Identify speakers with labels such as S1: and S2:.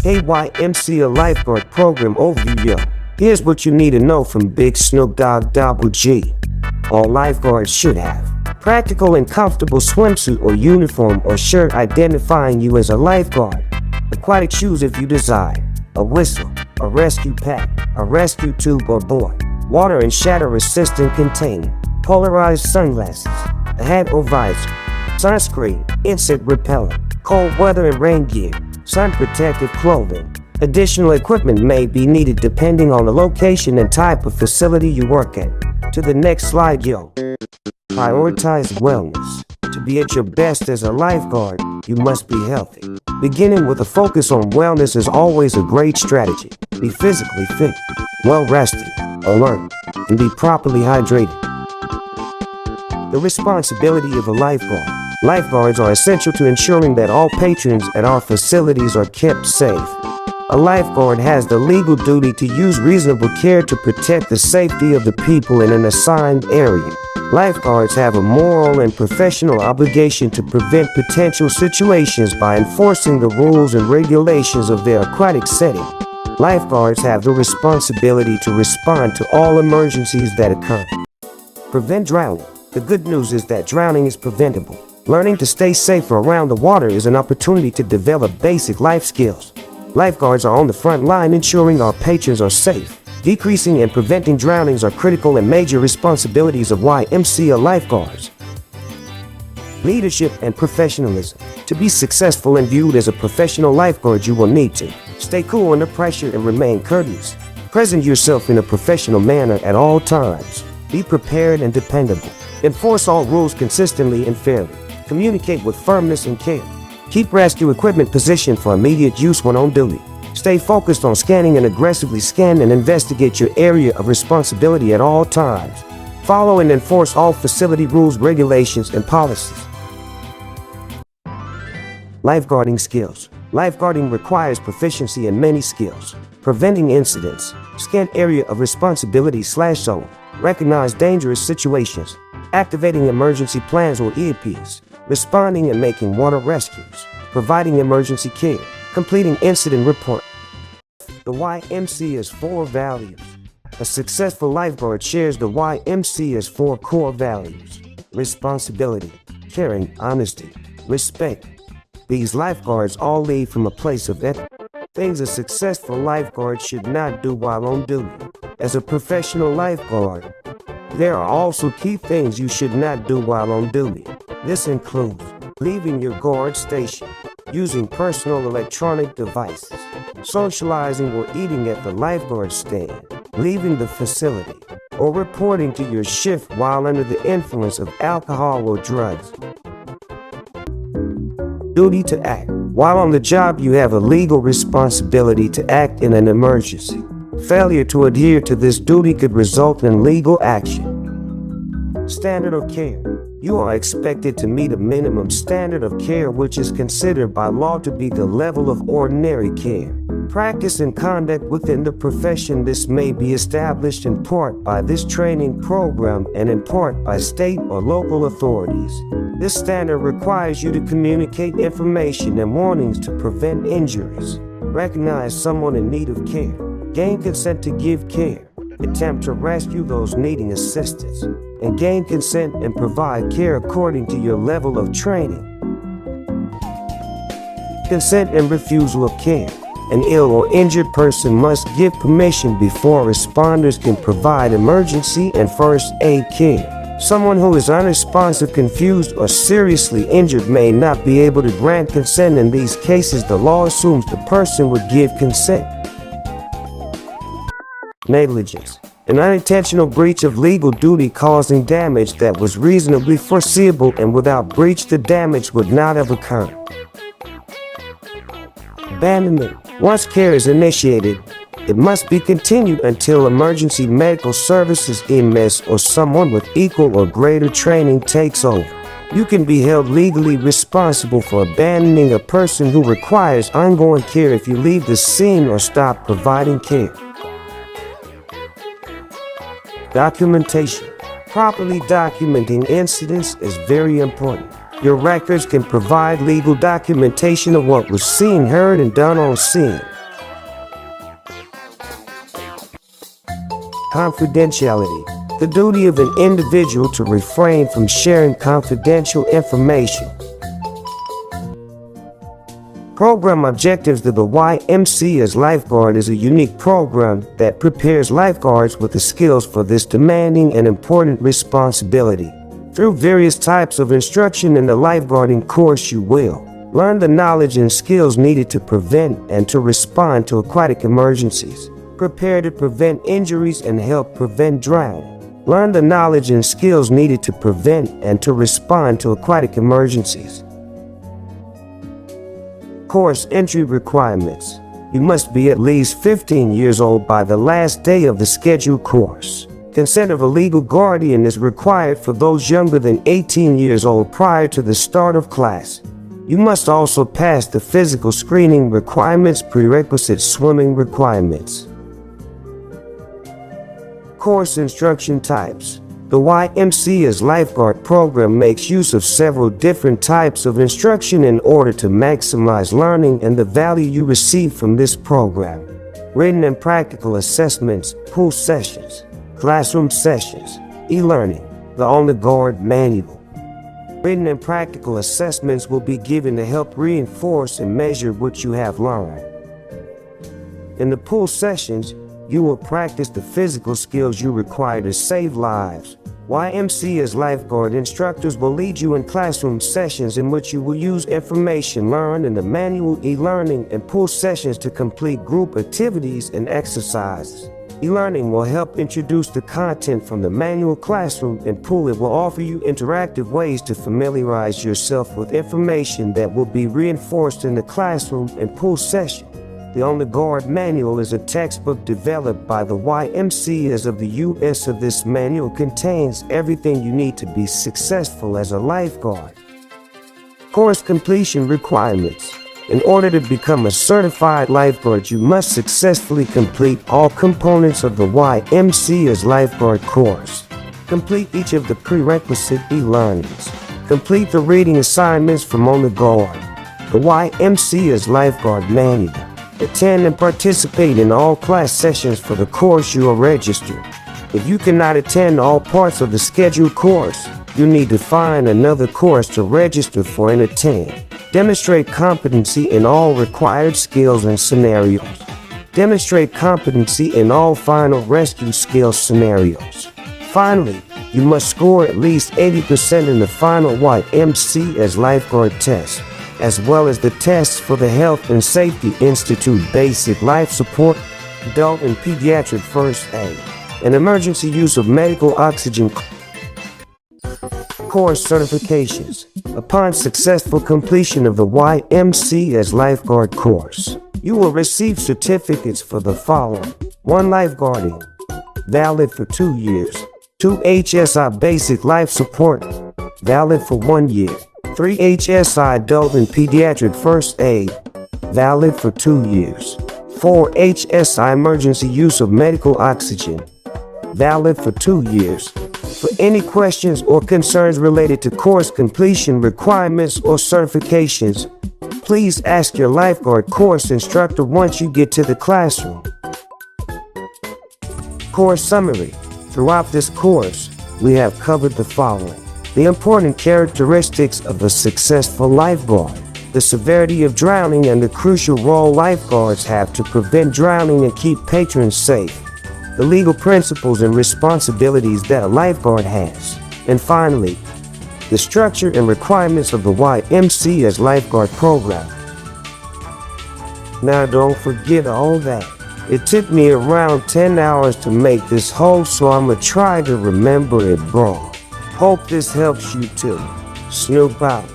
S1: AkA lifeguard program overview, yo. Here's what you need to know from Big Snoop Dogg Double G. All lifeguards should have practical and comfortable swimsuit or uniform or shirt identifying you as a lifeguard, aquatic shoes if you desire, a whistle, a rescue pack, a rescue tube or board, water and shatter resistant container, polarized sunglasses, a hat or visor, sunscreen, insect repellent, cold weather and rain gear, sun protective clothing. Additional equipment may be needed depending on the location and type of facility you work at. To the next slide, yo. Prioritize wellness. To be at your best as a lifeguard, you must be healthy. Beginning with a focus on wellness is always a great strategy. Be physically fit, well rested, alert, and be properly hydrated. The responsibility of a lifeguard. Lifeguards are essential to ensuring that all patrons at our facilities are kept safe. A lifeguard has the legal duty to use reasonable care to protect the safety of the people in an assigned area. Lifeguards have a moral and professional obligation to prevent potential situations by enforcing the rules and regulations of their aquatic setting. Lifeguards have the responsibility to respond to all emergencies that occur. Prevent drowning. The good news is that drowning is preventable. Learning to stay safe around the water is an opportunity to develop basic life skills. Lifeguards are on the front line ensuring our patrons are safe. Decreasing and preventing drownings are critical and major responsibilities of YMCA lifeguards. Leadership and professionalism. To be successful and viewed as a professional lifeguard, you will need to stay cool under pressure and remain courteous. Present yourself in a professional manner at all times. Be prepared and dependable. Enforce all rules consistently and fairly. Communicate with firmness and care. Keep rescue equipment positioned for immediate use when on duty. Stay focused on scanning and aggressively scan and investigate your area of responsibility at all times. Follow and enforce all facility rules, regulations, and policies. Lifeguarding skills. Lifeguarding requires proficiency in many skills. Preventing incidents. Scan area of responsibility/zone. Recognize dangerous situations. Activating emergency plans or EAPs. Responding and making water rescues, providing emergency care, completing incident report. The YMCA's 4 values. A successful lifeguard shares the YMCA's 4 core values: responsibility, caring, honesty, respect. These lifeguards all lead from a place of ethics. Things a successful lifeguard should not do while on duty. As a professional lifeguard, there are also key things you should not do while on duty. This includes leaving your guard station, using personal electronic devices, socializing or eating at the lifeguard stand, leaving the facility, or reporting to your shift while under the influence of alcohol or drugs. Duty to act. While on the job, you have a legal responsibility to act in an emergency. Failure to adhere to this duty could result in legal action. Standard of care. You are expected to meet a minimum standard of care which is considered by law to be the level of ordinary care. Practice and conduct within the profession. This may be established in part by this training program and in part by state or local authorities. This standard requires you to communicate information and warnings to prevent injuries. Recognize someone in need of care. Gain consent to give care. Attempt to rescue those needing assistance. And gain consent and provide care according to your level of training. Consent and refusal of care. An ill or injured person must give permission before responders can provide emergency and first aid care. Someone who is unresponsive, confused, or seriously injured may not be able to grant consent. In these cases, the law assumes the person would give consent. Negligence. An unintentional breach of legal duty causing damage that was reasonably foreseeable, and without breach the damage would not have occurred. Abandonment. Once care is initiated, it must be continued until emergency medical services (EMS) or someone with equal or greater training takes over. You can be held legally responsible for abandoning a person who requires ongoing care if you leave the scene or stop providing care. Documentation. Properly documenting incidents is very important. Your records can provide legal documentation of what was seen, heard, and done on scene. Confidentiality. The duty of an individual to refrain from sharing confidential information. Program objectives. The YMC as Lifeguard is a unique program that prepares lifeguards with the skills for this demanding and important responsibility. Through various types of instruction in the lifeguarding course, you will learn the knowledge and skills needed to prevent and to respond to aquatic emergencies, prepare to prevent injuries and help prevent drowning. Learn the knowledge and skills needed to prevent and to respond to aquatic emergencies. Course entry requirements. You must be at least 15 years old by the last day of the scheduled course. Consent of a legal guardian is required for those younger than 18 years old prior to the start of class. You must also pass the physical screening requirements, prerequisite swimming requirements. Course instruction types. The YMC as Lifeguard program makes use of several different types of instruction in order to maximize learning and the value you receive from this program. Written and practical assessments, pool sessions, classroom sessions, e-learning, the on-the-guard manual. Written and practical assessments will be given to help reinforce and measure what you have learned. In the pool sessions, you will practice the physical skills you require to save lives. YMC as Lifeguard instructors will lead you in classroom sessions in which you will use information learned in the manual, e-learning, and pool sessions to complete group activities and exercises. E-learning will help introduce the content from the manual classroom, and pool it will offer you interactive ways to familiarize yourself with information that will be reinforced in the classroom and pool session. The On the Guard manual is a textbook developed by the YMCAs of the U.S. This manual contains everything you need to be successful as a lifeguard. Course completion requirements. In order to become a certified lifeguard, you must successfully complete all components of the YMCA's Lifeguard course. Complete each of the prerequisite e-learnings. Complete the reading assignments from On the Guard, the YMCA's Lifeguard manual. Attend and participate in all class sessions for the course you are registered. If you cannot attend all parts of the scheduled course, you need to find another course to register for and attend. Demonstrate competency in all required skills and scenarios. Demonstrate competency in all final rescue skills scenarios. Finally, you must score at least 80% in the final YMC as Lifeguard test, as well as the tests for the Health and Safety Institute Basic Life Support, Adult and Pediatric First Aid, and Emergency Use of Medical Oxygen. Course certifications. Upon successful completion of the YMC as Lifeguard course, you will receive certificates for the following: 1 lifeguarding, valid for 2 years; 2 HSI Basic Life Support, valid for 1 year; 3 HSI Adult and Pediatric First Aid, valid for 2 years; 4 HSI Emergency Use of Medical Oxygen, valid for 2 years. For any questions or concerns related to course completion requirements or certifications, please ask your lifeguard course instructor once you get to the classroom. Course summary. Throughout this course, we have covered the following: the important characteristics of a successful lifeguard, the severity of drowning and the crucial role lifeguards have to prevent drowning and keep patrons safe, the legal principles and responsibilities that a lifeguard has, and finally, the structure and requirements of the YMC as Lifeguard program. Now don't forget all that. It took me around 10 hours to make this whole, so I'ma try to remember it, bro. Hope this helps you too. Snoop out.